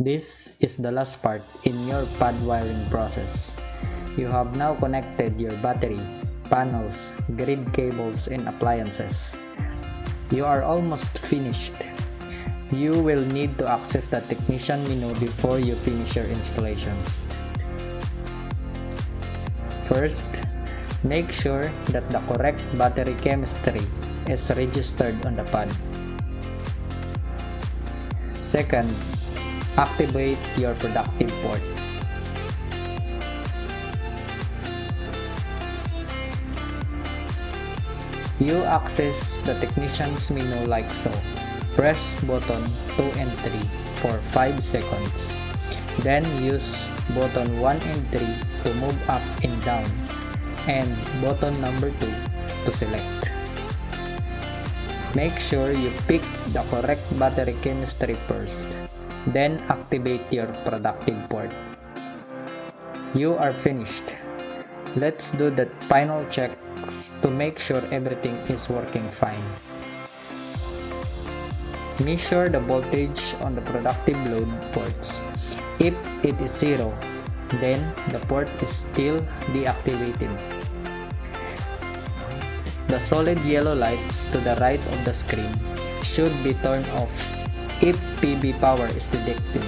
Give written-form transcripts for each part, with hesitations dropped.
This is the last part in your pod wiring process. You have now connected your battery, panels, grid cables, and appliances. You are almost finished. You will need to access the technician menu before you finish your installations. First, make sure that the correct battery chemistry is registered on the pod. Second, activate your productive port. You access the technician's menu like so. Press button 2 and 3 for 5 seconds. Then use button 1 and 3 to move up and down, and button number 2 to select. Make sure you pick the correct battery chemistry first, then activate your productive port. You are finished. Let's do the final checks to make sure everything is working fine. Measure the voltage on the productive load ports. If it is 0, then the port is still deactivated. The solid yellow lights to the right of the screen should be turned off if PB power is detected,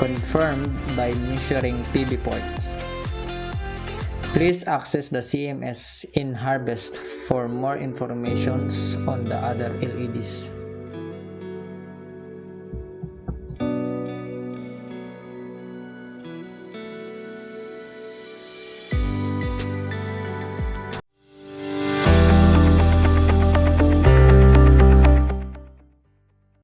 confirmed by measuring PB ports. Please access the CMS in Harvest for more information on the other LEDs.